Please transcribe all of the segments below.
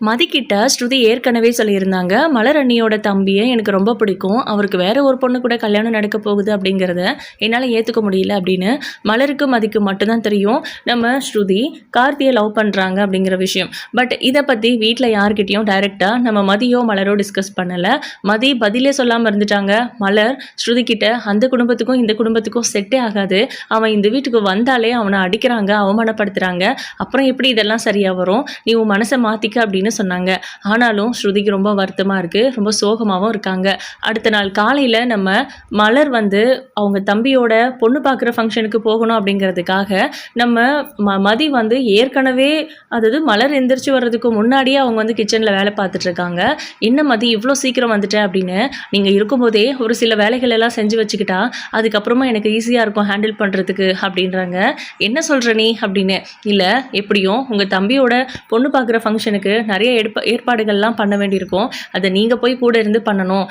மதிக்கிட்ட ஸ்ருதி ஏற்கனவே சொல்லியிருந்தாங்க, மலர் அண்ணியோட தம்பிய எனக்கு ரொம்ப பிடிக்கும். அவருக்கு வேற ஒரு பொண்ணு கூட கல்யாணம் நடக்க போகுது அப்படிங்கிறத என்னால ஏத்துக்க முடியல அப்படின்னு. மலருக்கு மதிக்கு மட்டும் தான் தெரியும் நம்ம ஸ்ருதி கார்த்தியை லவ் பண்றாங்க அப்படிங்கிற விஷயம். பட் இத பத்தி வீட்ல யார்கிட்டயும் டைரக்ட்டா நம்ம மதியோ மலரோ டிஸ்கஸ் பண்ணல. மதி பதிலே சொல்லாம இருந்துட்டாங்க. மலர் ஸ்ருதி கிட்ட அந்த குடும்பத்துக்கும் இந்த குடும்பத்துக்கும் செட்டே ஆகாது. அவன் இந்த வீட்டுக்கு வந்தாலே அவனை அடிக்கிறாங்க, அவமானப்படுத்துறாங்க. அப்புறம் எப்படி இதெல்லாம் சரியா வரும்? நீ உன் மனசை மாத்திக்க அப்படின்னு சொன்னாங்க. ஆனாலும் ஸ்ருதிக்கு ரொம்ப வருத்தமா இருக்கு. ரொம்ப சோகமாவும் இருக்காங்க. அடுத்த நாள் காலையில நம்ம மலர் வந்து அவங்க தம்பியோட பொண்ணு பார்க்குற ஃபங்க்ஷனுக்கு போகணும் அப்படிங்கிறதுக்காக நம்ம மதி வந்து ஏற்கனவே, அதாவது மலர் எந்திரிச்சு வர்றதுக்கு முன்னாடியே அவங்க வந்து கிச்சன்ல வேலை பார்த்துட்டு இருக்காங்க. என்ன மதி இவ்வளோ சீக்கிரம் வந்துட்டேன் அப்படின்னு. நீங்க இருக்கும்போதே ஒரு சில வேலைகள் எல்லாம் செஞ்சு வச்சுக்கிட்டா அதுக்கப்புறமா எனக்கு ஈஸியா இருக்கும் ஹேண்டில் பண்றதுக்கு அப்படின்றாங்க. என்ன சொல்ற நீ அப்படின்னு. இல்ல, எப்படியும் உங்க தம்பியோட பொண்ணு பார்க்குற ஃபங்க்ஷனுக்கு நிறைய ஏற்பாடுகள்லாம் பண்ண வேண்டியிருக்கும். அதை நீங்கள் போய் கூட இருந்து பண்ணணும்.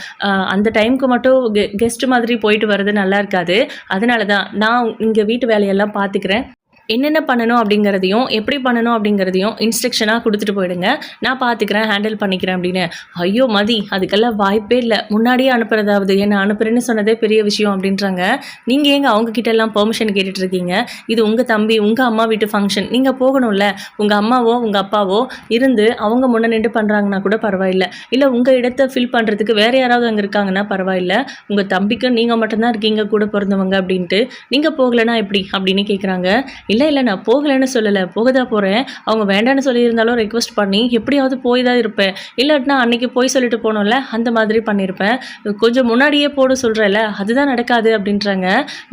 அந்த டைமுக்கு மட்டும் கெஸ்ட் மாதிரி போயிட்டு வர்றது நல்லா இருக்காது. அதனால தான் நான் இங்கே வீட்டு வேலையெல்லாம் பார்த்துக்கிறேன். என்னென்ன பண்ணணும் அப்படிங்கிறதையும் எப்படி பண்ணணும் அப்படிங்கிறதையும் இன்ஸ்ட்ரக்ஷனாக கொடுத்துட்டு போயிடுங்க. நான் பார்த்துக்கிறேன், ஹேண்டில் பண்ணிக்கிறேன் அப்படின்னு. ஐயோ மதி, அதுக்கெல்லாம் வாய்ப்பே இல்லை. முன்னாடியே அனுப்புறதாவது, என்ன அனுப்புறேன்னு சொன்னதே பெரிய விஷயம் அப்படின்றாங்க. நீங்கள் ஏங்க அவங்கக்கிட்ட எல்லாம் பெர்மிஷன் கேட்டுட்டு இருக்கீங்க? இது உங்கள் தம்பி உங்கள் அம்மா வீட்டு ஃபங்க்ஷன், நீங்கள் போகணும்ல. உங்கள் அம்மாவோ உங்கள் அப்பாவோ இருந்து அவங்க முன்ன நின்று பண்ணுறாங்கன்னா கூட பரவாயில்ல. இல்லை உங்கள் இடத்த ஃபில் பண்ணுறதுக்கு வேறு யாராவது அங்கே இருக்காங்கன்னா பரவாயில்ல. உங்கள் தம்பிக்கு நீங்கள் மட்டும்தான் இருக்கீங்க கூட பிறந்தவங்க அப்படின்ட்டு. நீங்கள் போகலைன்னா எப்படி அப்படின்னு கேட்குறாங்க. இல்லை நான் போகலைன்னு சொல்லலை, போக தான் போகிறேன். அவங்க வேண்டான்னு சொல்லியிருந்தாலும் ரெக்வஸ்ட் பண்ணி எப்படியாவது போய் தான் இருப்பேன். இல்லாட்டினா அன்றைக்கி போய் சொல்லிட்டு போனோம்ல, அந்த மாதிரி பண்ணியிருப்பேன். கொஞ்சம் முன்னாடியே போட சொல்கிறேன்ல, அதுதான் நடக்காது அப்படின்றாங்க.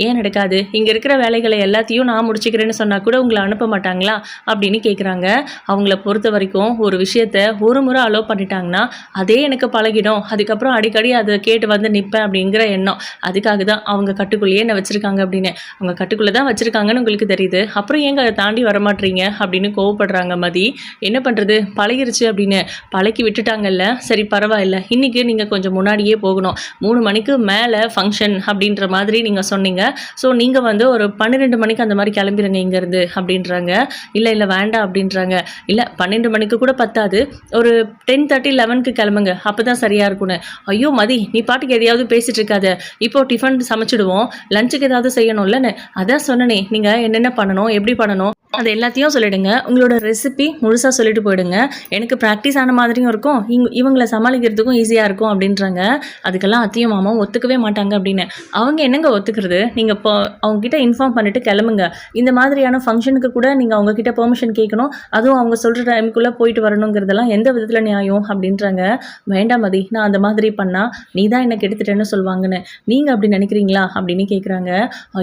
ஏன் நடக்காது? இங்கே இருக்கிற வேலைகளை எல்லாத்தையும் நான் முடிச்சுக்கிறேன்னு சொன்னால் கூட உங்களை அனுப்ப மாட்டாங்களா அப்படின்னு கேட்குறாங்க. அவங்கள பொறுத்த வரைக்கும் ஒரு விஷயத்த ஒரு முறை அலோவ் பண்ணிட்டாங்கன்னா அதே எனக்கு பழகிடும். அதுக்கப்புறம் அடிக்கடி அதை கேட்டு வந்து நிற்பேன் அப்படிங்கிற எண்ணம். அதுக்காக தான் அவங்க கட்டுக்குள்ளேயே என்ன வச்சுருக்காங்க அப்படின்னு. அவங்க கட்டுக்குள்ளே தான் வச்சுருக்காங்கன்னு உங்களுக்கு தெரியுது. அப்புறம் ஏங்க அதை தாண்டி வரமாட்டீங்க அப்படின்னு கோவப்படுறாங்க மதி. என்ன பண்ணுறது, பழகிருச்சு அப்படின்னு. பழக்கி விட்டுட்டாங்கல்ல, சரி பரவாயில்ல. இன்றைக்கி நீங்கள் கொஞ்சம் முன்னாடியே போகணும். 3 மணிக்கு மேலே ஃபங்க்ஷன் அப்படின்ற மாதிரி நீங்கள் சொன்னீங்க. ஸோ நீங்கள் வந்து ஒரு 12 மணிக்கு அந்த மாதிரி கிளம்பிடுங்க இங்கேருந்து அப்படின்றாங்க. இல்லை வேண்டாம் அப்படின்றாங்க. இல்லை 12 மணிக்கு கூட பத்தாது, ஒரு 10:30 11க்கு கிளம்புங்க, அப்போ தான் சரியாக இருக்கும்னு. ஐயோ மதி, நீ பாட்டுக்கு எதையாவது பேசிகிட்டு இருக்காத. இப்போ டிஃபன் சமைச்சிடுவோம், லஞ்சுக்கு ஏதாவது செய்யணும்லன்னு. அதான் சொன்னனே, நீங்கள் என்னென்ன பண்ணணும், எப்படி பண்ணணும் அது எல்லாத்தையும் சொல்லிடுங்க. உங்களோட ரெசிபி முழுசாக சொல்லிட்டு போயிடுங்க. எனக்கு ப்ராக்டிஸ் ஆன மாதிரியும் இருக்கும், இவங்களை சமாளிக்கிறதுக்கும் ஈஸியாக இருக்கும் அப்படின்றாங்க. அதுக்கெல்லாம் அத்தையும் மாமாவும் ஒத்துக்கவே மாட்டாங்க அப்படின்னு. அவங்க என்னங்க ஒத்துக்கிறது? நீங்கள் இப்போ அவங்கக்கிட்ட இன்ஃபார்ம் பண்ணிவிட்டு கிளம்புங்க. இந்த மாதிரியான ஃபங்க்ஷனுக்கு கூட நீங்கள் அவங்கக்கிட்ட பெர்மிஷன் கேட்கணும், அதுவும் அவங்க சொல்கிற டைமுக்குள்ளே போயிட்டு வரணுங்கிறதெல்லாம் எந்த விதத்தில் நியாயம் அப்படின்றாங்க. வேண்டாம் மதி, நான் அந்த மாதிரி பண்ணால் நீ தான் என்ன கெடுத்துட்டேன்னு சொல்லுவாங்கன்னு நீங்கள் அப்படி நினைக்கிறீங்களா அப்படின்னு கேட்குறாங்க.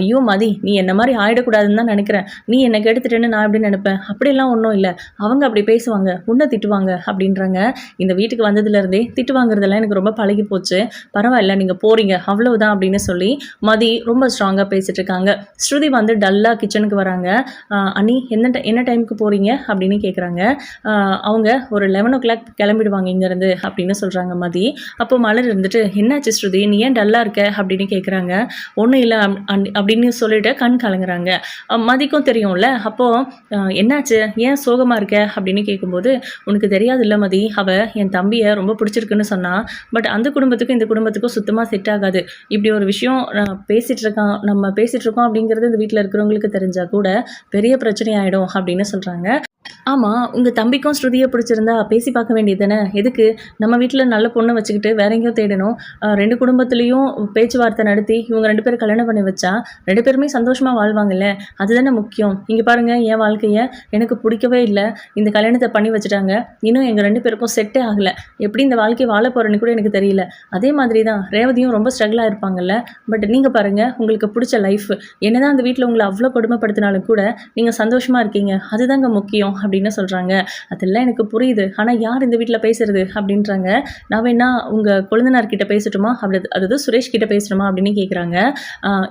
ஐயோ மதி, நீ என்ன மாதிரி ஆகிடக்கூடாதுன்னு தான் நினைக்கிறேன். நீ என்னை கெடுத்துட்டு நான் எப்படி நினைப்பேன்? அப்படிலாம் ஒன்றும் இல்லை. அவங்க அப்படி பேசுவாங்க, உன்னை திட்டுவாங்க அப்படின்றாங்க. இந்த வீட்டுக்கு வந்ததுலேருந்தே திட்டு வாங்குறதெல்லாம் எனக்கு ரொம்ப பழகி போச்சு. பரவாயில்ல, நீங்கள் போகிறீங்க அவ்வளவுதான் அப்படின்னு சொல்லி மதி ரொம்ப ஸ்ட்ராங்காக பேசிகிட்டு இருக்காங்க. ஸ்ருதி வந்து டல்லாக கிச்சனுக்கு வராங்க. அண்ணி என்ன டைமுக்கு போகிறீங்க அப்படின்னு கேட்குறாங்க. அவங்க ஒரு 11 o'clock கிளம்பிடுவாங்க இங்கேருந்து அப்படின்னு சொல்கிறாங்க மதி. அப்போ மலர் இருந்துட்டு, என்னாச்சு ஸ்ருதி, நீ ஏன் டல்லாக இருக்க அப்படின்னு கேட்குறாங்க. ஒன்றும் இல்லை அப்படின்னு சொல்லிட்டு கண் கலங்குறாங்க. மதிக்கும் தெரியும்ல. அப்போது என்னாச்சு, ஏன் சோகமாக இருக்க அப்படின்னு கேட்கும்போது, உனக்கு தெரியாது இல்லை மதி, அவள் என் தம்பியை ரொம்ப பிடிச்சிருக்குன்னு சொன்னான். பட் அந்த குடும்பத்துக்கும் இந்த குடும்பத்துக்கும் சுத்தமாக செட் ஆகாது. இப்படி ஒரு விஷயம் நம்ம பேசிகிட்டு இருக்கோம் அப்படிங்கிறது இந்த வீட்டில் இருக்கிறவங்களுக்கு தெரிஞ்சால் கூட பெரிய பிரச்சனை ஆகிடும் அப்படின்னு சொல்கிறாங்க. ஆமாம், உங்கள் தம்பிக்கும் ஸ்ருதியை பிடிச்சிருந்தா பேசி பார்க்க வேண்டியது தானே? எதுக்கு நம்ம வீட்டில் நல்ல பொண்ணை வச்சுக்கிட்டு வேற எங்கேயும் தேடணும்? 2 குடும்பத்துலேயும் பேச்சுவார்த்தை நடத்தி இவங்க 2 பேரும் கல்யாணம் பண்ணி வச்சா 2 பேருமே சந்தோஷமாக வாழ்வாங்கல்ல, அதுதானே முக்கியம். இங்கே பாருங்கள், என் வாழ்க்கையை எனக்கு பிடிக்கவே இல்லை, இந்த கல்யாணத்தை பண்ணி வச்சுட்டாங்க, இன்னும் எங்கள் 2 பேருக்கும் செட்டே ஆகலை, எப்படி இந்த வாழ்க்கையை வாழ போகிறேன்னு கூட எனக்கு தெரியல. அதே மாதிரி தான் ரேவதியும் ரொம்ப ஸ்ட்ரகிளாக இருப்பாங்கல்ல. பட் நீங்கள் பாருங்கள், உங்களுக்கு பிடிச்ச லைஃப், என்னதான் அந்த வீட்டில் உங்களை அவ்வளோ கொடுமைப்படுத்தினாலும் கூட நீங்கள் சந்தோஷமாக இருக்கீங்க, அதுதாங்க முக்கியம் அப்படின்னு சொல்கிறாங்க. அதெல்லாம் எனக்கு புரியுது, ஆனால் யார் இந்த வீட்டில் பேசுறது அப்படின்றாங்க. நான் வேணா உங்கள் கொழுந்தனார்கிட்ட பேசட்டுமா, அதாவது சுரேஷ் கிட்ட பேசணுமா அப்படின்னு கேட்குறாங்க.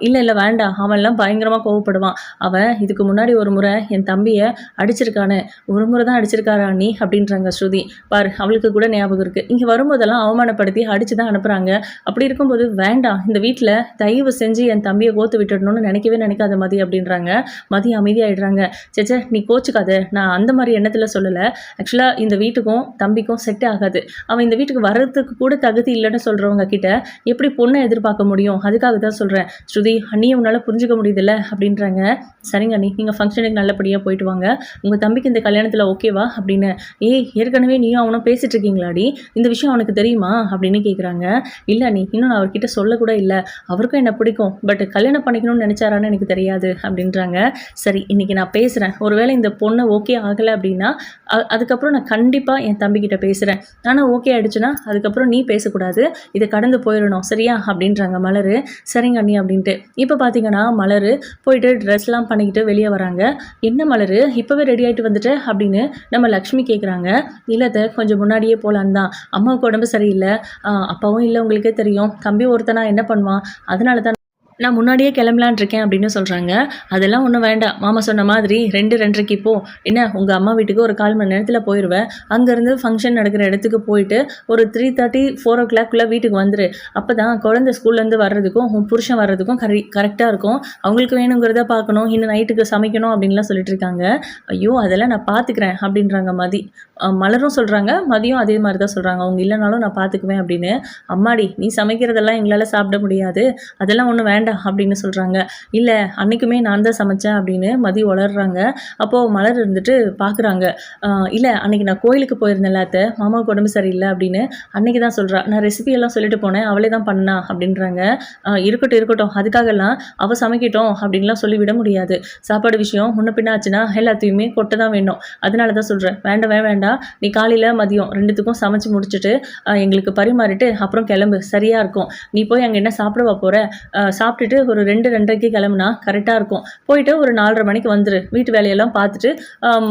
இல்லை வேண்டாம், அவன்லாம் பயங்கரமாக கோவப்படுவான். அவன் இதுக்கு முன்னாடி ஒரு முறை என் தம்பியை அடிச்சிருக்கானு, ஒரு முறை தான் அடிச்சிருக்காரா நீ அப்படின்றாங்க ஸ்ருதி. பாரு, அவளுக்கு கூட ஞாபகம் இருக்குது, இங்கே வரும்போதெல்லாம் அவமானப்படுத்தி அடித்து தான் அனுப்புகிறாங்க. அப்படி இருக்கும்போது வேண்டாம், இந்த வீட்டில் தயவு செஞ்சு என் தம்பியை கோத்து விட்டுடணும்னு நினைக்கவே நினைக்காத மதி அப்படின்றாங்க. மதி அமைதியாகிடுறாங்க. சேச்சே, நீ கோச்சுக்காத, நான் அந்த அந்த மாதிரி எண்ணத்தில் சொல்லலை. ஆக்சுவலாக இந்த வீட்டுக்கும் தம்பிக்கும் செட் ஆகாது. அவன் இந்த வீட்டுக்கு வர்றதுக்கு கூட தகுதி இல்லைன்னு சொல்கிறவங்க கிட்ட எப்படி பொண்ணை எதிர்பார்க்க முடியும்? அதுக்காக தான் சொல்கிறேன். ஸ்ருதி, அண்ணியை உன்னால் புரிஞ்சுக்க முடியுதுல்ல அப்படின்றாங்க. சரிங்க அண்ணி, நீங்கள் ஃபங்க்ஷனுக்கு நல்லபடியாக போயிட்டு வாங்க. உங்கள் தம்பிக்கு இந்த கல்யாணத்தில் ஓகேவா அப்படின்னு. ஏற்கனவே நீயும் அவனும் பேசிகிட்டு இருக்கீங்களாடி, இந்த விஷயம் அவனுக்கு தெரியுமா அப்படின்னு கேட்குறாங்க. இல்லை அண்ணி, இன்னும் நான் அவர்கிட்ட சொல்லக்கூட இல்லை. அவருக்கும் என்ன பிடிக்கும், பட் கல்யாணம் பண்ணிக்கணும்னு நினச்சாரான்னு எனக்கு தெரியாது அப்படின்றாங்க. சரி, இன்றைக்கி நான் பேசுகிறேன். ஒருவேளை இந்த பொண்ணை ஓகே ஆகலை அப்படின்னா அதுக்கப்புறம் நான் கண்டிப்பாக என் தம்பிக்கிட்ட பேசுகிறேன். ஆனால் ஓகே ஆகிடுச்சுன்னா அதுக்கப்புறம் நீ பேசக்கூடாது, இதை கடந்து போயிடணும் சரியா அப்படின்றாங்க மலர். சரிங்க அண்ணி அப்படின்ட்டு. இப்போ பார்த்தீங்கன்னா மலர் போயிட்டு ட்ரெஸ்லாம் பண்ணிக்கிட்டு வெளியே வராங்க. என்ன மலர், இப்போவே ரெடி ஆகிட்டு வந்துட்டு அப்படின்னு நம்ம லக்ஷ்மி கேட்குறாங்க. இல்லத்தை கொஞ்சம் முன்னாடியே போகலான்னு தான். அம்மாவுக்கு உடம்பு சரியில்லை, அப்பாவும் இல்லை, உங்களுக்கே தெரியும். தம்பி ஒருத்தனா என்ன பண்ணுவான், அதனால தான் நான் முன்னாடியே கிளம்பலான் இருக்கேன் அப்படின்னு சொல்கிறாங்க. அதெல்லாம் ஒன்றும் வேண்டாம், மாமா சொன்ன மாதிரி 2:30 போ. என்ன, உங்கள் அம்மா வீட்டுக்கு ஒரு 1/4 மணி நேரத்தில் போயிடுவேன். அங்கேருந்து ஃபங்க்ஷன் நடக்கிற இடத்துக்கு போயிட்டு ஒரு 3:30 4 o'clock வீட்டுக்கு வந்துரு. அப்போ தான் குழந்தை ஸ்கூல்லேருந்து வர்றதுக்கும் உன் புருஷன் வர்றதுக்கும் கரெக்டாக இருக்கும். அவங்களுக்கு வேணுங்கிறத பார்க்கணும், இன்னும் நைட்டுக்கு சமைக்கணும் அப்படின்லாம் சொல்லிட்டு இருக்காங்க. ஐயோ, அதெல்லாம் நான் பார்த்துக்கிறேன் அப்படின்றாங்க மதி. மலரும் சொல்கிறாங்க, மதியம் அதே மாதிரி தான் சொல்கிறாங்க. அவங்க இல்லைனாலும் நான் பார்த்துக்குவேன் அப்படின்னு. அம்மாடி, நீ சமைக்கிறதெல்லாம் எங்களால் சாப்பிட முடியாது, அதெல்லாம் ஒன்றும் வேண்டாம் அப்படின்னு சொல்கிறாங்க. இல்லை, அன்றைக்குமே நான் தான் சமைச்சேன் அப்படின்னு மதி வளர்றாங்க. அப்போது மலர் இருந்துட்டு பார்க்குறாங்க. இல்லை, அன்றைக்கி நான் கோயிலுக்கு போயிருந்தேன் அத்தை, மாமாவுக்கு உடம்பு சரியில்லை அப்படின்னு அன்றைக்கி தான் சொல்கிறா. நான் ரெசிபியெல்லாம் சொல்லிட்டு போனேன், அவளே தான் பண்ணா அப்படின்றாங்க. இருக்கட்டும், அதுக்காகலாம் அவள் சமைக்கட்டும் அப்படின்லாம் சொல்லிவிட முடியாது. சாப்பாடு விஷயம் முன்ன பின்ன ஆச்சுன்னா எல்லாத்தையுமே கொட்ட தான் வேணும். அதனால தான் சொல்கிறேன், வேண்டாம், நீ காலையில் மதியம் 2த்துக்கும் சமைச்சு முடிச்சுட்டு எங்களுக்கு பரிமாறிட்டு அப்புறம் கிளம்பு, சரியாக இருக்கும். நீ போய் அங்கே என்ன சாப்பிடவா போகிற, சாப்பிட்டுட்டு ஒரு 2:30 கிளம்புனா கரெக்டாக இருக்கும். போயிட்டு ஒரு 4:30 மணிக்கு வந்துரு, வீட்டு வேலையெல்லாம் பார்த்துட்டு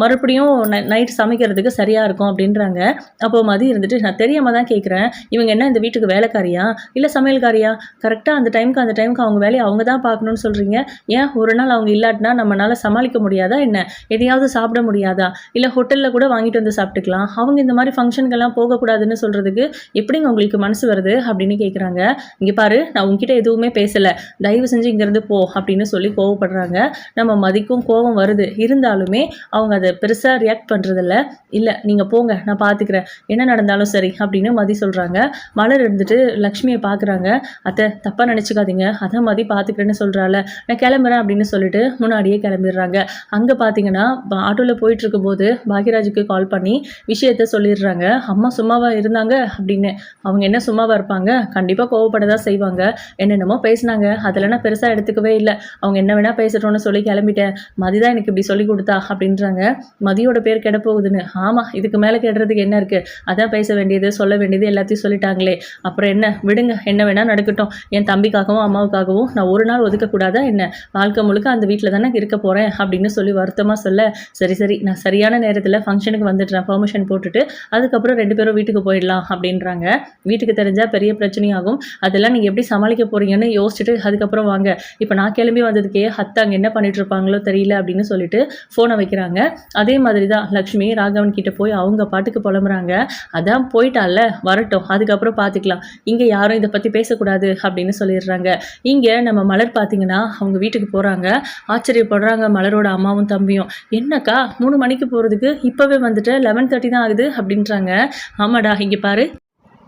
மறுபடியும் நைட் சமைக்கிறதுக்கு சரியாக இருக்கும் அப்படின்றாங்க. அப்போது மதி இருந்துட்டு, நான் தெரியாமல் தான் கேட்குறேன், இவங்க என்ன இந்த வீட்டுக்கு வேலைக்காரியா இல்லை சமையல்காரியா? கரெக்டாக அந்த டைமுக்கு அவங்க வேலையை அவங்க தான் பார்க்கணும்னு சொல்கிறீங்க. ஏன் ஒரு நாள் அவங்க இல்லாட்டினா நம்மளால் சமாளிக்க முடியாதா என்ன? எதையாவது சாப்பிட முடியாதா? இல்லை ஹோட்டலில் கூட வாங்கிட்டு வந்து சாப்பிட்டுக்கலாம். அவங்க இந்த மாதிரி ஃபங்க்ஷனுக்கெல்லாம் போகக்கூடாதுன்னு சொல்கிறதுக்கு எப்படிங்க உங்களுக்கு மனசு வருது அப்படின்னு கேட்குறாங்க. இங்கே பாரு, நான் உங்ககிட்ட எதுவுமே பேசலை, தயவு செஞ்சு இங்கேருந்து போ அப்படின்னு சொல்லி கோவப்படுறாங்க. நம்ம மதிக்கும் கோவம் வருது, இருந்தாலுமே அவங்க அதை பெருசாக ரியாக்ட் பண்ணுறதில்ல. இல்லை, நீங்கள் போங்க, நான் பார்த்துக்கிறேன், என்ன நடந்தாலும் சரி அப்படின்னு மதி சொல்கிறாங்க. மலர் இருந்துட்டு லக்ஷ்மியை பார்க்குறாங்க. அத்தை, தப்பாக நினச்சிக்காதீங்க, அதான் மதி பார்த்துக்கிறேன்னு சொல்கிறாள், நான் கிளம்புறேன் அப்படின்னு சொல்லிட்டு முன்னாடியே கிளம்பிடுறாங்க. அங்கே பார்த்தீங்கன்னா ஆட்டோவில் போயிட்டுருக்கும்போது பாக்யராஜுக்கு கால் பண்ணி விஷயத்த சொல்லிடுறாங்க. அம்மா சும்மாவாக இருந்தாங்க அப்படின்னு. அவங்க என்ன சும்மாவாக இருப்பாங்க, கண்டிப்பாக கோவப்பட தான் செய்வாங்க. என்னென்னமோ பேசினாங்க, அதில் நான் பெருசாக எடுத்துக்கவே இல்லை. அவங்க என்ன வேணால் பேசட்டோன்னு சொல்லி கிளம்பிட்டேன். மதி தான் எனக்கு இப்படி சொல்லி கொடுத்தா அப்படின்றாங்க. மதியோட பேர் கெட போகுதுன்னு. ஆமாம், இதுக்கு மேலே கெடுறதுக்கு என்ன இருக்குது, அதான் பேச வேண்டியது சொல்ல வேண்டியது எல்லாத்தையும் சொல்லிட்டாங்களே, அப்புறம் என்ன, விடுங்க, என்ன வேணால் நடக்கட்டும். என் தம்பிக்காகவும் அம்மாவுக்காகவும் நான் ஒரு நாள் ஒதுக்கக்கூடாதா என்ன? வாழ்க்கை முழுக்க அந்த வீட்டில் தானே இருக்க போகிறேன் அப்படின்னு சொல்லி வருத்தமாக சொல்ல, சரி நான் சரியான நேரத்தில் ஃபங்க்ஷனுக்கு வந்துடுறேன், பெர்மிஷன் போட்டுட்டு அதுக்கப்புறம் 2 பேரும் வீட்டுக்கு போயிடலாம் அப்படின்றாங்க. வீட்டுக்கு தெரிஞ்சால் பெரிய பிரச்சனையாகும், அதெல்லாம் நீங்கள் எப்படி சமாளிக்க போகிறீங்கன்னு யோசிச்சுட்டு அதுக்கப்புறம் வாங்க. இப்போ நான் கிளம்பி வந்ததுக்கே அத்தை அங்கே என்ன பண்ணிட்டு இருப்பாங்களோ தெரியல அப்படின்னு சொல்லிட்டு ஃபோனை வைக்கிறாங்க. அதே மாதிரி தான் லக்ஷ்மி ராகவன் கிட்ட போய் அவங்க பாட்டுக்கு புலம்புறாங்க. அதான் போயிட்டால, வரட்டும், அதுக்கப்புறம் பார்த்துக்கலாம், இங்கே யாரும் இதை பற்றி பேசக்கூடாது அப்படின்னு சொல்லிடுறாங்க. இங்கே நம்ம மலர் பார்த்தீங்கன்னா அவங்க வீட்டுக்கு போகிறாங்க. ஆச்சரியப்படுறாங்க மலரோட அம்மாவும் தம்பியும். என்னக்கா 3 மணிக்கு போகிறதுக்கு இப்போவே வந்துட்டு 11:30 தான் ஆகுது அப்படின்றாங்க. ஆமாடா, இங்கே பாரு,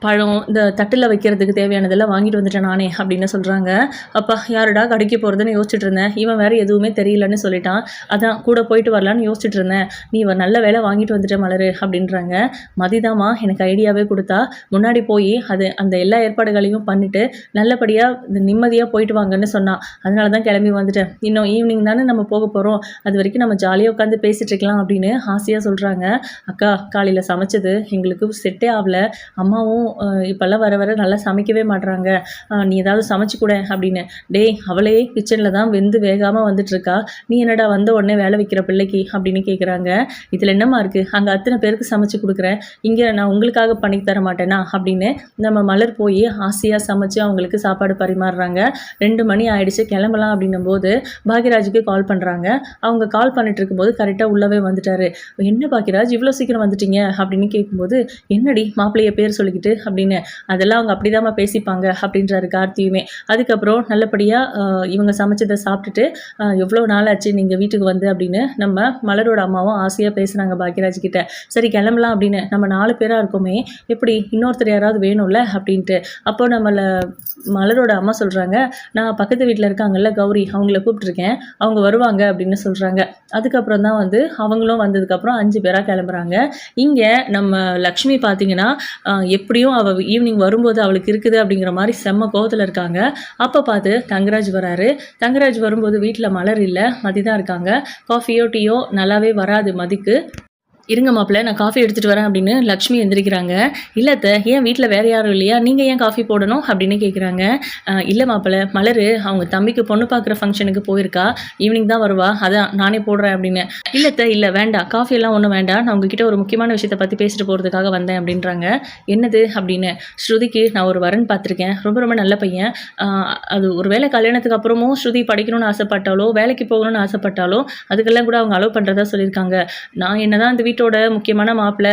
பழம் இந்த தட்டில் வைக்கிறதுக்கு தேவையானதெல்லாம் வாங்கிட்டு வந்துட்டேன் நானே அப்படின்னு சொல்கிறாங்க. அப்பா, யாருடா கடைக்கு போகிறதுன்னு யோசிச்சுட்டு இருந்தேன், இவன் வேறு எதுவுமே தெரியலன்னு சொல்லிட்டான், அதான் கூட போயிட்டு வரலான்னு யோசிச்சுட்டு இருந்தேன், நீ நல்ல வேலை வாங்கிட்டு வந்துட்டேன் மலர் அப்படின்றாங்க. மதிதாமா எனக்கு ஐடியாவே கொடுத்தா, முன்னாடி போய் அந்த எல்லா ஏற்பாடுகளையும் பண்ணிவிட்டு நல்லபடியாக நிம்மதியாக போயிட்டு வாங்கன்னு சொன்னான், அதனால தான் கிளம்பி வந்துட்டேன். இன்னும் ஈவினிங் தானே நம்ம போக போகிறோம், அது வரைக்கும் நம்ம ஜாலியாக உட்காந்து பேசிகிட்டு இருக்கலாம் அப்படின்னு ஆசையாக சொல்கிறாங்க. அக்கா, காலையில் சமைச்சது எங்களுக்கு செட்டே ஆகலை, அம்மாவும் இப்போல்லாம் வர நல்லா சமைக்கவே மாட்றாங்க, நீ ஏதாவது சமைச்சு கூட அப்படின்னு. டேய், அவளே கிச்சனில் தான் வெந்து வேகாமல் வந்துட்டுருக்கா, நீ என்னடா வந்த உடனே வேலை வைக்கிற பிள்ளைக்கு அப்படின்னு கேட்குறாங்க. இதில் என்னம்மா இருக்குது, அங்கே அத்தனை பேருக்கு சமைச்சு கொடுக்குறேன், இங்கே நான் உங்களுக்காக பண்ணி தர மாட்டேனா அப்படின்னு நம்ம மலர் போய் ஆசையாக சமைச்சு அவங்களுக்கு சாப்பாடு பரிமாறுறாங்க. 2 மணி ஆயிடுச்சு, கிளம்பலாம் அப்படின்னும் போது பாக்யராஜுக்கு கால் பண்ணுறாங்க. அவங்க கால் பண்ணிட்டு இருக்கும்போது கரெக்டாக உள்ளவே வந்துட்டாரு. என்ன பாக்யராஜ், இவ்வளோ சீக்கிரம் வந்துட்டீங்க அப்படின்னு கேட்கும்போது, என்னடி மாப்பிள்ளைய பேர் சொல்லிக்கிட்டு அப்படின்னு. அதெல்லாம் அவங்க அப்படிதாம்மா பேசிப்பாங்க அப்படின்றாரு கார்த்தியுமே. அதுக்கப்புறம் நல்லபடியாக இவங்க சமைச்சதை சாப்பிட்டுட்டு எவ்வளோ நாள் ஆச்சு நீங்கள் வீட்டுக்கு வந்து அப்படின்னு நம்ம மலரோட அம்மாவும் ஆசையாக பேசுகிறாங்க பாக்யராஜ் கிட்ட. சரி கிளம்பலாம் அப்படின்னு. நம்ம 4 பேராக இருக்கோமே, எப்படி இன்னொருத்தர் யாராவது வேணும்ல அப்படின்ட்டு. அப்போ மலரோட அம்மா சொல்கிறாங்க, நான் பக்கத்து வீட்டில் இருக்காங்கல்ல கௌரி, அவங்கள கூப்பிட்ருக்கேன், அவங்க வருவாங்க அப்படின்னு சொல்கிறாங்க. அதுக்கப்புறம் தான் அவங்களும் வந்ததுக்கப்புறம் 5 பேராக கிளம்புறாங்க. இங்கே நம்ம லக்ஷ்மி பார்த்தீங்கன்னா எப்படியும் அவள் ஈவினிங் வரும்போது அவளுக்கு இருக்குது அப்படிங்கிற மாதிரி செம்ம கோவத்தில் இருக்காங்க. அப்போ பார்த்து தங்கராஜ் வராரு. தங்கராஜ் வரும்போது வீட்டில் மலர் இல்லை, மதி தான் இருக்காங்க. காஃபியோ டீயோ நல்லாவே வராது மதிக்கு. இருங்க மாப்பிள்ள, நான் காஃபி எடுத்துகிட்டு வரேன் அப்படின்னு லக்ஷ்மி எந்திரிக்கிறாங்க. இல்லத்த, ஏன் வீட்டில் வேறு யாரும் இல்லையா, நீங்கள் ஏன் காஃபி போடணும் அப்படின்னு கேட்குறாங்க. இல்லை மாப்பிள்ள, மலர் அவங்க தம்பிக்கு பொண்ணு பார்க்குற ஃபங்க்ஷனுக்கு போயிருக்கா, ஈவினிங் தான் வருவா, அதான் நானே போடுறேன் அப்படின்னு. இல்லத்த, இல்லை வேண்டாம், காஃபியெல்லாம் ஒன்றும் வேண்டாம், நான் உங்ககிட்ட ஒரு முக்கியமான விஷயத்தை பற்றி பேசிட்டு போகிறதுக்காக வந்தேன் அப்படின்றாங்க. என்னது அப்படின்னு. ஸ்ருதிக்கு நான் ஒரு வரன் பார்த்துருக்கேன், ரொம்ப ரொம்ப நல்ல பையன். அது ஒரு வேளை கல்யாணத்துக்கு அப்புறமும் ஸ்ருதி படிக்கணும்னு ஆசைப்பட்டாலோ வேலைக்கு போகணும்னு ஆசைப்பட்டாலோ அதுக்கெல்லாம் கூட அவங்க அலோவ் பண்ணுறதா சொல்லியிருக்காங்க. நான் என்னதான் அந்த வீட்டோட முக்கியமான மாப்பிள்ளை,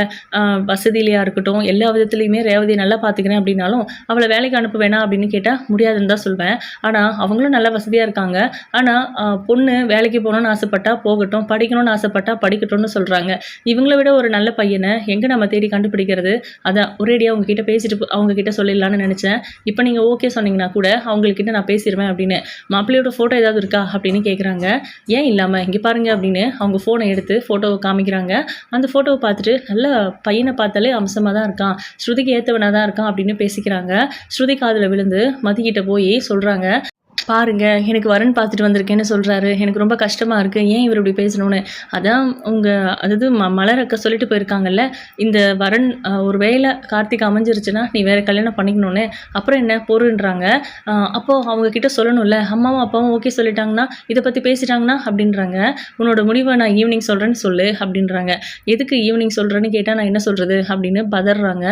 வசதியிலையா இருக்கட்டும், எல்லா விதத்துலையுமே ரேவதியை நல்லா பார்த்துக்கிறேன் அப்படின்னாலும் அவளை வேலைக்கு அனுப்ப வேணாம் அப்படின்னு கேட்டால் முடியாதுன்னு தான் சொல்வேன். ஆனால் அவங்களும் நல்லா வசதியாக இருக்காங்க. ஆனால் பொண்ணு வேலைக்கு போகணுன்னு ஆசைப்பட்டா போகட்டும், படிக்கணும்னு ஆசைப்பட்டா படிக்கட்டும்னு சொல்கிறாங்க. இவங்களை விட ஒரு நல்ல பையனை எங்கே நம்ம தேடி கண்டுபிடிக்கிறது? அதான் ஒரேடியாக அவங்கக்கிட்ட பேசிட்டு அவங்கக்கிட்ட சொல்லிடலான்னு நினச்சேன். இப்போ நீங்கள் ஓகே சொன்னீங்கன்னா கூட அவங்கக்கிட்ட நான் பேசிடுவேன் அப்படின்னு. மாப்பிள்ளையோட ஃபோட்டோ ஏதாவது இருக்கா அப்படின்னு கேட்குறாங்க. ஏன் இல்லாமல், இங்கே பாருங்க அப்படின்னு அவங்க ஃபோனை எடுத்து ஃபோட்டோவை காமிக்கிறாங்க. அந்த ஃபோட்டோவை பார்த்துட்டு நல்ல பையனை பார்த்தாலே அம்சமாக தான் இருக்கான், ஸ்ருதிக்கு ஏற்றவனாக தான் இருக்கான் அப்படின்னு பேசிக்கிறாங்க. ஸ்ருதி காதில் விழுந்து மதிக்கிட்ட போய் சொல்கிறாங்க, பாருங்க எனக்கு வரன் பார்த்துட்டு வந்திருக்கேன்னு சொல்கிறாரு, எனக்கு ரொம்ப கஷ்டமாக இருக்குது, ஏன் இவர் இப்படி பேசணும்னு. அதான் அதாவது மலரக்க சொல்லிட்டு போயிருக்காங்கல்ல, இந்த வரன் ஒரு வேளை கார்த்திக் அமைஞ்சிருச்சுன்னா நீ வேறு கல்யாணம் பண்ணிக்கணும்னு. அப்புறம் என்ன பொருன்றாங்க. அப்போது அவங்கக்கிட்ட சொல்லணும்ல, அம்மாவும் அப்பாவும் ஓகே சொல்லிட்டாங்கன்னா இதை பற்றி பேசிட்டாங்கன்னா அப்படின்றாங்க. உன்னோட முடிவை நான் ஈவினிங் சொல்கிறேன்னு சொல்லு அப்படின்றாங்க. எதுக்கு ஈவினிங் சொல்கிறேன்னு கேட்டால் நான் என்ன சொல்கிறது அப்படின்னு பதறாங்க.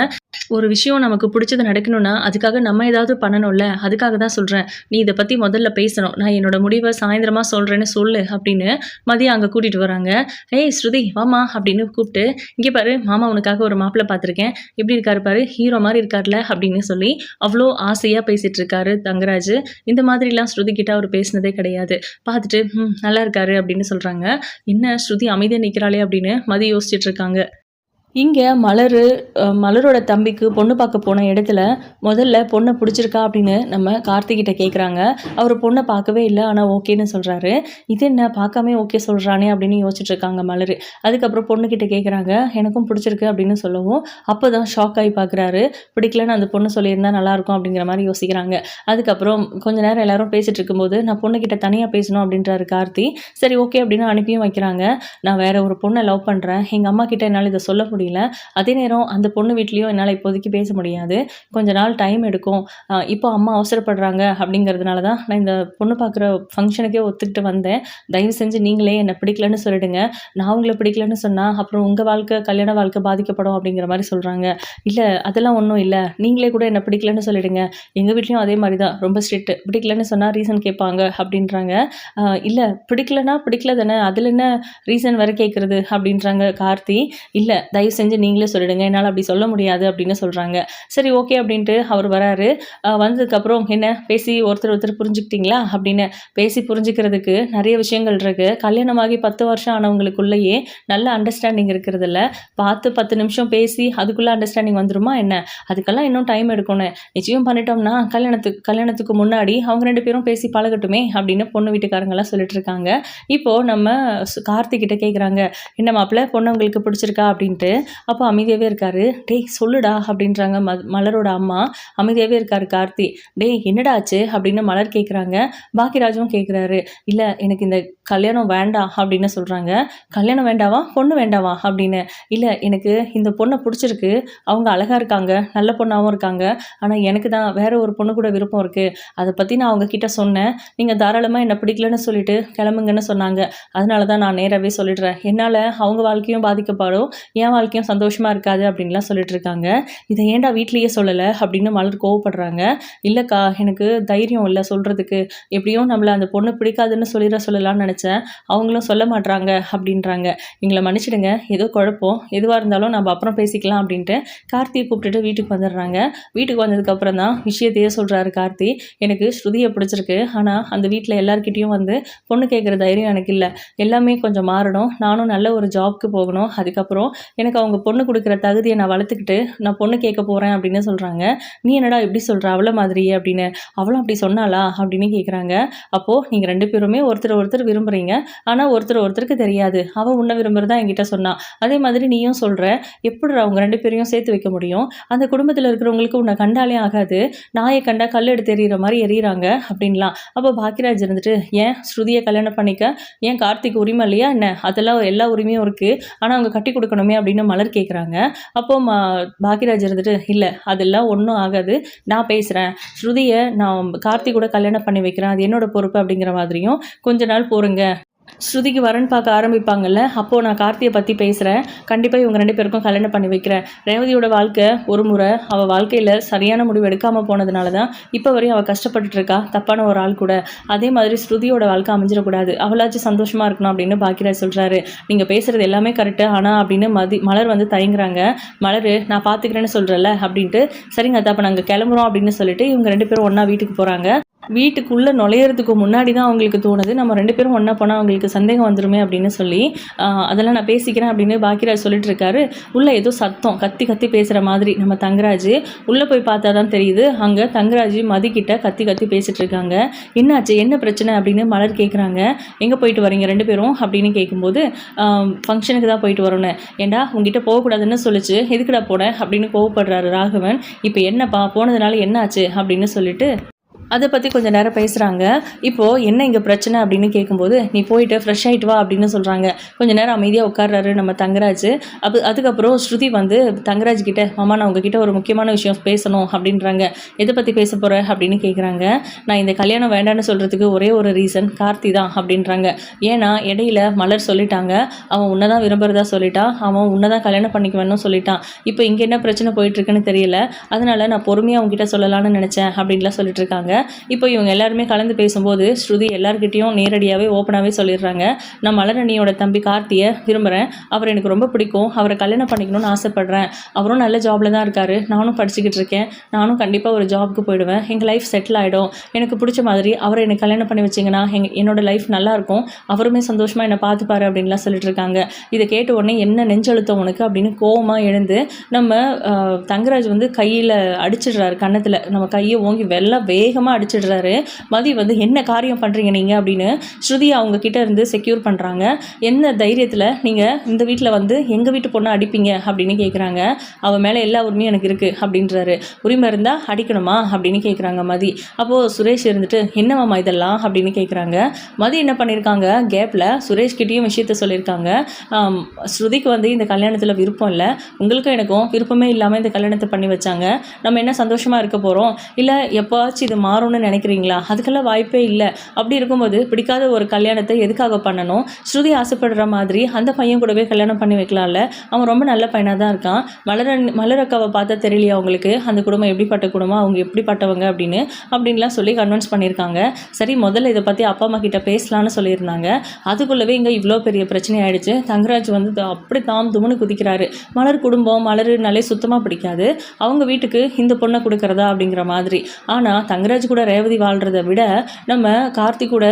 ஒரு விஷயம் நமக்கு பிடிச்சது நடக்கணும்னா அதுக்காக நம்ம ஏதாவது பண்ணணும்ல, அதுக்காக தான் சொல்கிறேன், நீ இதை பற்றி முதல்ல பேசணும், நான் என்னோட முடிவை சாயந்தரமாக சொல்கிறேன்னு சொல்லு அப்படின்னு மதியம் அங்கே கூட்டிகிட்டு வராங்க. ஏய் ஸ்ருதி வாமா அப்படின்னு கூப்பிட்டு, இங்கே பாரு மாமா உனக்காக ஒரு மாப்பிள்ளை பார்த்துருக்கேன், எப்படி இருக்காரு பாரு, ஹீரோ மாதிரி இருக்கார்ல அப்படின்னு சொல்லி அவ்வளோ ஆசையாக பேசிகிட்டு இருக்காரு தங்கராஜ். இந்த மாதிரிலாம் ஸ்ருதி கிட்ட அவர் பேசினதே கிடையாது. பார்த்துட்டு நல்லா இருக்காரு அப்படின்னு சொல்கிறாங்க. என்ன ஸ்ருதி அமைதியாக நிற்கிறாளே அப்படின்னு மதி யோசிச்சுட்டு இருக்காங்க. இங்கே மலரோட தம்பிக்கு பொண்ணு பார்க்க போன இடத்துல முதல்ல பொண்ணை பிடிச்சிருக்கா அப்படின்னு நம்ம கார்த்திகிட்ட கேட்குறாங்க. அவர் பொண்ணை பார்க்கவே இல்லை, ஆனால் ஓகேன்னு சொல்கிறாரு. இது என்ன பார்க்காம ஓகே சொல்கிறானே அப்படின்னு யோசிச்சுட்டு இருக்காங்க மலர். அதுக்கப்புறம் பொண்ணுக்கிட்ட கேட்குறாங்க, எனக்கும் பிடிச்சிருக்கு அப்படின்னு சொல்லவும் அப்போ தான் ஷாக் ஆகி பார்க்குறாரு. பிடிக்கலன்னு அந்த பொண்ணு சொல்லியிருந்தா நல்லாயிருக்கும் அப்படிங்கிற மாதிரி யோசிக்கிறாங்க. அதுக்கப்புறம் கொஞ்ச நேரம் எல்லாரும் பேசிகிட்டு இருக்கும்போது நான் பொண்ணுக்கிட்ட தனியாக பேசணும் அப்படின்றாரு கார்த்தி. சரி ஓகே அப்படின்னு அனுப்பியும் வைக்கிறாங்க. நான் வேற ஒரு பொண்ணை லவ் பண்ணுறேன், எங்கள் அம்மா கிட்ட என்னால் இதை சொல்ல முடியல, அதே நேரம் அந்த பொண்ணு வீட்லேயும் என்னால் இப்போதைக்கு பேச முடியாது, கொஞ்ச நாள் டைம் எடுக்கும், இப்போ அம்மா அவசரப்படுறாங்க அப்படிங்கிறதுனால தான் நான் இந்த பொண்ணு பார்க்குற ஃபங்க்ஷனுக்கே ஒத்துக்கிட்டு வந்தேன், தயவு செஞ்சு நீங்களே என்னை பிடிக்கலன்னு சொல்லிடுங்க, நான் உங்களை பிடிக்கலன்னு சொன்னால் அப்புறம் உங்கள் வாழ்க்கை கல்யாண வாழ்க்கை பாதிக்கப்படும் அப்படிங்கிற மாதிரி சொல்கிறாங்க. இல்லை அதெல்லாம் ஒன்றும் இல்லை, நீங்களே கூட என்னை பிடிக்கலன்னு சொல்லிடுங்க, எங்கள் வீட்லேயும் அதே மாதிரி தான் ரொம்ப ஸ்ட்ரிக்ட், பிடிக்கலன்னு சொன்னால் ரீசன் கேட்பாங்க அப்படின்றாங்க. இல்லை பிடிக்கலன்னா பிடிக்கல தானே, அதில் என்ன ரீசன் வர கேட்குறது அப்படின்றாங்க கார்த்தி. இல்லை தயவு செஞ்சு நீங்களே சொல்லிடுங்க, என்னால் அப்படி சொல்ல முடியாது அப்படின்னு சொல்கிறாங்க. சரி ஓகே அப்படின்ட்டு அவர் வராரு. வந்ததுக்கப்புறம் என்ன பேசி ஒருத்தர் புரிஞ்சுக்கிட்டீங்களா அப்படின்னு. பேசி புரிஞ்சுக்கிறதுக்கு நிறைய விஷயங்கள் இருக்குது. கல்யாணமாகி 10 வருஷம் ஆனவங்களுக்குள்ளேயே நல்ல அண்டர்ஸ்டாண்டிங் இருக்கிறதில்ல. பார்த்து 10 நிமிஷம் பேசி அதுக்குள்ளே அண்டர்ஸ்டாண்டிங் வந்துருமா என்ன? அதுக்கெல்லாம் இன்னும் டைம் எடுக்கணும். நிச்சயம் பண்ணிட்டோம்னா கல்யாணத்துக்கு முன்னாடி அவங்க 2 பேரும் பேசி பழகட்டுமே அப்படின்னு பொண்ணு வீட்டுக்காரங்கெல்லாம் சொல்லிட்டு இருக்காங்க. இப்போது நம்ம கார்த்திகிட்ட கேட்குறாங்க, என்ன மாப்பிள்ளை பொண்ணு உங்களுக்கு பிடிச்சிருக்கா அப்படின்ட்டு. அப்போ அமைதியாகவே இருக்காரு. டேய் சொல்லுடா அப்படின்றாங்க மலரோட அம்மா. அமைதியாகவே இருக்காரு கார்த்தி. டேய் என்னடா ஆச்சு அப்படின்னு மலர் கேட்குறாங்க. பாக்கியராஜும் கேட்குறாரு. இல்லை எனக்கு இந்த கல்யாணம் வேண்டாம் அப்படின்னு சொல்கிறாங்க. கல்யாணம் வேண்டாவா, பொண்ணு வேண்டாவா அப்படின்னு. இல்லை எனக்கு இந்த பொண்ணை பிடிச்சிருக்கு, அவங்க அழகாக இருக்காங்க, நல்ல பொண்ணாகவும் இருக்காங்க, ஆனால் எனக்கு தான் வேற ஒரு பொண்ணு கூட விருப்பம் இருக்குது, அதை பற்றி நான் அவங்கக்கிட்ட சொன்னேன், நீங்கள் தாராளமாக என்னை பிடிக்கலன்னு சொல்லிட்டு கிளம்புங்கன்னு சொன்னாங்க, அதனால தான் நான் நேராகவே சொல்லிடுறேன், என்னால் அவங்க வாழ்க்கையும் பாதிக்கப்படும், என் வாழ்க்கையும் சந்தோஷமாக இருக்காது அப்படின்லாம் சொல்லிட்டு இருக்காங்க. இதை ஏன்டா வீட்லேயே சொல்லலை அப்படின்னு மலர் கோவப்படுறாங்க. இல்லைக்கா எனக்கு தைரியம் இல்லை சொல்கிறதுக்கு, எப்படியும் நம்மளை அந்த பொண்ணு பிடிக்காதுன்னு சொல்லலாம்னு நினச்சேன், அவங்களும் சொல்ல மாட்றாங்க அப்படின்றாங்க. எங்களை மன்னிச்சிடுங்க, ஏதோ குழப்பம், எதுவாக இருந்தாலும் நம்ம அப்புறம் பேசிக்கலாம் அப்படின்ட்டு கார்த்தியை கூப்பிட்டுட்டு வீட்டுக்கு வந்துடுறாங்க. வீட்டுக்கு வந்ததுக்கப்புறம் தான் விஷயத்தையே சொல்கிறாரு கார்த்தி. எனக்கு ஸ்ருதியை பிடிச்சிருக்கு, ஆனால் அந்த வீட்டில் எல்லாருக்கிட்டேயும் வந்து பொண்ணு கேட்குற தைரியம் எனக்கு இல்லை. எல்லாமே கொஞ்சம் மாறணும், நானும் நல்ல ஒரு ஜாப்க்கு போகணும், அதுக்கப்புறம் எனக்கு அவங்க பொண்ணு கொடுக்குற தகுதியை நான் வளர்த்துக்கிட்டு நான் பொண்ணு கேட்க போகிறேன் அப்படின்னு சொல்கிறாங்க. நீ என்னடா இப்படி சொல்கிற அவளை மாதிரியே அப்படின்னு. அவளும் அப்படி சொன்னாளா அப்படின்னு கேட்குறாங்க. அப்போது நீங்கள் 2 பேருமே ஒருத்தர் ஒருத்தர் விரும்புகிறீங்க, ஆனால் ஒருத்தருக்கு தெரியாது. அவள் உன்னை விரும்புகிறதா என்கிட்ட சொன்னா. அதே மாதிரி நீயும் சொல்கிற, எப்படி அவங்க 2 பேரையும் சேர்த்து வைக்க முடியும்? அந்த குடும்பத்தில் இருக்கிறவங்களுக்கு உன்னை கண்டாலே ஆகாது, நாயை கண்டா கல் எடுத்து எறிகிற மாதிரி எறிகிறாங்க அப்படின்லாம். அப்போ பாக்கியராஜ் இருந்துட்டு, ஏன் ஸ்ருதியை கல்யாணம் பண்ணிக்க ஏன் கார்த்திக் உரிமை இல்லையா என்ன? அதெல்லாம் எல்லா உரிமையும் இருக்குது, ஆனால் அவங்க கட்டி கொடுக்கணுமே அப்படின்னு மலர் கேட்குறாங்க. அப்போ பாக்கியராஜ் இருந்துட்டு, இல்லை அதெல்லாம் ஒன்றும் ஆகாது, நான் பேசுகிறேன், ஸ்ருதியை நான் கார்த்திக் கூட கல்யாணம் பண்ணி வைக்கிறேன், அது என்னோட பொறுப்பு அப்படிங்கிற மாதிரியும், கொஞ்ச நாள் போருங்க, ஸ்ருதிக்கு வரன் பார்க்க ஆரம்பிப்பாங்கல்ல, அப்போது நான் கார்த்தியை பற்றி பேசுகிறேன், கண்டிப்பாக இவங்க 2 பேருக்கும் கல்யாணம் பண்ணி வைக்கிறேன். ரேவதியோட வாழ்க்கை ஒரு முறை அவள் வாழ்க்கையில் சரியான முடிவு எடுக்காமல் போனதுனால தான் இப்போ வரையும் அவள் கஷ்டப்பட்டுட்டு இருக்கா, தப்பான ஒரு ஆள் கூட. அதே மாதிரி ஸ்ருதியோட வாழ்க்கை அமைஞ்சிடக்கூடாது, அவளாச்சும் சந்தோஷமாக இருக்கணும் அப்படின்னு பாக்கியராஜ் சொல்கிறாரு. நீங்கள் பேசுகிறது எல்லாமே கரெக்டு, ஆனால் அப்படின்னு மலர் வந்து தயங்குறாங்க. மலர், நான் பார்த்துக்கிறேன்னு சொல்கிறேன்ல அப்படின்ட்டு, சரிங்க அத்தா அப்போ நாங்கள் கிளம்புறோம் அப்படின்னு சொல்லிட்டு இவங்க 2 பேரும் ஒன்றா வீட்டுக்கு போகிறாங்க. வீட்டுக்குள்ளே நுழையிறதுக்கு முன்னாடி தான் அவங்களுக்கு தோணுது, நம்ம 2 பேரும் ஒன்றா போனால் அவங்களுக்கு சந்தேகம் வந்துருமே அப்படின்னு சொல்லி, அதெல்லாம் நான் பேசிக்கிறேன் அப்படின்னு பாக்கியராஜ் சொல்லிட்டு இருக்காரு. உள்ளே ஏதோ சத்தம் கத்தி கத்தி பேசுகிற மாதிரி. நம்ம தங்கராஜ் உள்ளே போய் பார்த்தா தான் தெரியுது, அங்கே தங்கராஜ் மதிக்கிட்ட கத்தி கத்தி பேசிகிட்டு இருக்காங்க. என்னாச்சு, என்ன பிரச்சனை அப்படின்னு மலர் கேட்குறாங்க. எங்கே போயிட்டு வரீங்க 2 பேரும் அப்படின்னு கேட்கும்போது, ஃபங்க்ஷனுக்கு தான் போயிட்டு வரணும். ஏண்டா உங்ககிட்ட போகக்கூடாதுன்னு சொல்லிச்சு, எதுக்குடா போனேன் அப்படின்னு கோவப்படுறாரு ராகவன். இப்போ என்னப்பா போனதுனால என்னாச்சு அப்படின்னு சொல்லிட்டு அதை பற்றி கொஞ்சம் நேரம் பேசுகிறாங்க. இப்போது என்ன இங்கே பிரச்சனை அப்படின்னு கேட்கும்போது, நீ போயிட்டு ஃப்ரெஷ் ஆகிட்டு வா அப்படின்னு சொல்கிறாங்க. கொஞ்சம் நேரம் அமைதியாக உட்கார்றாரு நம்ம தங்கராஜ். அதுக்கப்புறம் ஸ்ருதி வந்து தங்கராஜ் கிட்ட, மாமா நான் உங்ககிட்ட ஒரு முக்கியமான விஷயம் பேசணும் அப்படின்றாங்க. எதை பற்றி பேச போகிற அப்படின்னு கேட்குறாங்க. நான் இந்த கல்யாணம் வேண்டான்னு சொல்கிறதுக்கு ஒரே ஒரு ரீசன் கார்த்தி தான் அப்படின்றாங்க. ஏன்னா இடையில மலர் சொல்லிட்டாங்க, அவன் உன்னை தான் விரும்புகிறதா சொல்லிட்டான், அவன் உன்னை தான் கல்யாணம் பண்ணிக்குவேன்னு சொல்லிட்டான். இப்போ இங்கே என்ன பிரச்சனை போயிட்டுருக்குன்னு தெரியல, அதனால் நான் பொறுமையாக அவங்ககிட்ட சொல்லலான்னு நினச்சேன் அப்படின்லாம் சொல்லிட்டு இருக்காங்க. இப்போ இவங்க எல்லாருமே கலந்து பேசும்போது ஸ்ருதி எல்லார்கிட்டையும் நேரடியாகவே ஓப்பனாகவே சொல்லிடுறாங்க. நான் மலரணியோட தம்பி கார்த்தியை விரும்புகிறேன், அவர் எனக்கு ரொம்ப பிடிக்கும், அவரை கல்யாணம் பண்ணிக்கணும்னு ஆசைப்பட்றேன், அவரும் நல்ல ஜாபில் தான் இருக்கார், நானும் படிச்சுக்கிட்டு இருக்கேன், நானும் கண்டிப்பாக ஒரு ஜாபுக்கு போயிடுவேன், எங்கள் லைஃப் செட்டில் ஆகிடும், எனக்கு பிடிச்ச மாதிரி அவரை எனக்கு கல்யாணம் பண்ணி வச்சிங்கன்னா என்னோடய லைஃப் நல்லாயிருக்கும், அவருமே சந்தோஷமாக என்னை பார்த்துப்பாரு அப்படின்லாம் சொல்லிட்டு இருக்காங்க. இதை கேட்ட உடனே என்ன நெஞ்சழுத்தம் உனக்கு அப்படின்னு கோவமாக எழுந்து நம்ம தங்கராஜ் வந்து கையில் அடிச்சிடுறாரு, கன்னத்தில் நம்ம கையை ஓங்கி வேகமாக அடிச்சிடுறாரு. மதி வந்து என்ன காரியம் பண்ணுறீங்க நீங்கள் அப்படின்னு ஸ்ருதி அவங்க கிட்ட இருந்து செக்யூர் பண்ணுறாங்க. என்ன தைரியத்தில் நீங்கள் இந்த வீட்டில் வந்து எங்கள் வீட்டு பொண்ணை அடிப்பீங்க அப்படின்னு கேட்குறாங்க. அவன் மேலே எல்லா உரிமையும் எனக்கு இருக்குது அப்படின்றாரு. உரிமை இருந்தால் அடிக்கணுமா அப்படின்னு கேட்குறாங்க மதி. அப்போது சுரேஷ் இருந்துட்டு என்னவாம்மா இதெல்லாம் அப்படின்னு கேட்குறாங்க. மதி என்ன பண்ணியிருக்காங்க, கேப்பில் சுரேஷ்கிட்டையும் விஷயத்த சொல்லியிருக்காங்க. ஸ்ருதிக்கு வந்து இந்த கல்யாணத்தில் விருப்பம் இல்லை, உங்களுக்கும் எனக்கும் விருப்பமே இல்லாமல் இந்த கல்யாணத்தை பண்ணி வச்சாங்க, நம்ம என்ன சந்தோஷமாக இருக்க போகிறோம், இல்லை எப்போவாச்சும் இது மாறும்னு நினைக்கிறீங்களா, அதுக்கெல்லாம் வாய்ப்பே இல்லை. அப்படி இருக்கும்போது பிடிக்காத ஒரு கல்யாணத்தை எதுக்காக பண்ணணும், ஸ்ருதி ஆசைப்படுற மாதிரி அந்த பையன் கூடவே கல்யாணம் பண்ணி வைக்கலாம்ல, அவன் ரொம்ப நல்ல பையனாக தான் இருக்கான், மலரக்காவை பார்த்தா தெரியலையா அவங்களுக்கு அந்த குடும்பம் எப்படிப்பட்ட குடும்பம், அவங்க எப்படிப்பட்டவங்க அப்படின்லாம் சொல்லி கன்வின்ஸ் பண்ணியிருக்காங்க. சரி முதல்ல இதை பற்றி அப்பா அம்மா கிட்ட பேசலான்னு சொல்லியிருந்தாங்க. அதுக்குள்ளவே இங்கே இவ்வளோ பெரிய பிரச்சனை ஆயிடுச்சு. தங்கராஜ் வந்து அப்படி தும்னு குதிக்கிறாரு. மலர் குடும்பம் மலருனாலே சுத்தமாக பிடிக்காது, அவங்க வீட்டுக்கு இந்த பொண்ணை கொடுக்குறதா அப்படிங்கிற மாதிரி. ஆனால் தங்கராஜ் கூட ரேவதி வாழ்கிறத விட நம்ம கார்த்தி கூட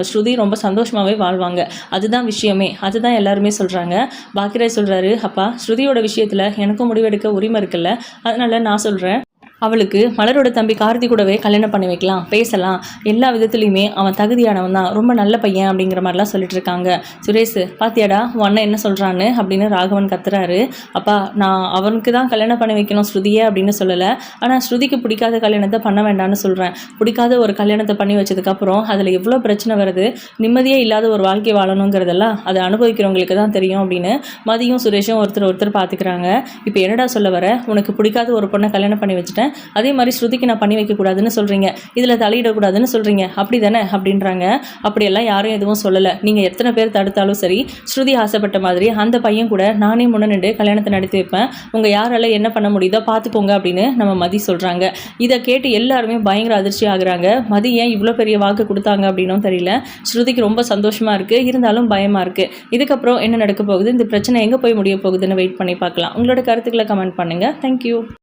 ஸ்ருதி ரொம்ப சந்தோஷமாகவே வாழ்வாங்க, அதுதான் விஷயமே, அதுதான் எல்லாருமே சொல்கிறாங்க. பாக்கியராஜ் சொல்கிறாரு, அப்பா ஸ்ருதியோட விஷயத்தில் எனக்கும் முடிவெடுக்க உரிமை இருக்குல்ல, அதனால் நான் சொல்கிறேன், அவளுக்கு மலரோட தம்பி கார்த்தி கூடவே கல்யாணம் பண்ணி வைக்கலாம், பேசலாம், எல்லா விதத்துலையுமே அவன் தகுதியானவன் தான், ரொம்ப நல்ல பையன் அப்படிங்கிற மாதிரிலாம் சொல்லிட்டு இருக்காங்க. சுரேஷ் பாத்தியாடா உன் அண்ணன் என்ன சொல்கிறான்னு அப்படின்னு ராகவன் கத்துறாரு. அப்பா நான் அவனுக்கு தான் கல்யாணம் பண்ணி வைக்கணும் ஸ்ருதியே அப்படின்னு சொல்லலை, ஆனால் ஸ்ருதிக்கு பிடிக்காத கல்யாணத்தை பண்ண வேண்டாம்னு சொல்கிறேன். பிடிக்காத ஒரு கல்யாணத்தை பண்ணி வச்சதுக்கப்புறம் அதில் எவ்வளோ பிரச்சனை வருது, நிம்மதியே இல்லாத ஒரு வாழ்க்கை வாழணுங்கிறதெல்லாம் அதை அனுபவிக்கிறவங்களுக்கு தான் தெரியும் அப்படின்னு மதியும் சுரேஷும் ஒருத்தர் பார்த்துக்கிறாங்க. இப்போ என்னடா சொல்ல வர, உனக்கு பிடிக்காத ஒரு பொண்ணை கல்யாணம் பண்ணி வச்சுட்டேன், அதே மாதிரி ஸ்ருதிக்கு நான் பண்ணி வைக்கக்கூடாதுன்னு சொல்கிறீங்க, இதில் தலையிடக்கூடாதுன்னு சொல்கிறீங்க, அப்படி தானே அப்படின்றாங்க. அப்படியெல்லாம் யாரும் எதுவும் சொல்லலை. நீங்கள் எத்தனை பேர் தடுத்தாலும் சரி, ஸ்ருதி ஆசைப்பட்ட மாதிரி அந்த பையன் கூட நானே முன்ன நின்று கல்யாணத்தை நடத்தி வைப்பேன். உங்கள் யாரால என்ன பண்ண முடியுதோ பார்த்துக்கோங்க அப்படின்னு நம்ம மதி சொல்கிறாங்க. இதை கேட்டு எல்லாருமே பயங்கர அதிர்ச்சி ஆகுறாங்க. மதி ஏன் இவ்வளோ பெரிய வாக்கு கொடுத்தாங்க அப்படின்னும் தெரியல. ஸ்ருதிக்கு ரொம்ப சந்தோஷமாக இருக்குது, இருந்தாலும் பயமாக இருக்குது. இதுக்கப்புறம் என்ன நடக்க போகுது, இந்த பிரச்சனை எங்கே போய் முடிய போகுதுன்னு வெயிட் பண்ணி பார்க்கலாம். உங்களோட கருத்துக்களை கமெண்ட் பண்ணுங்கள். தேங்க்யூ.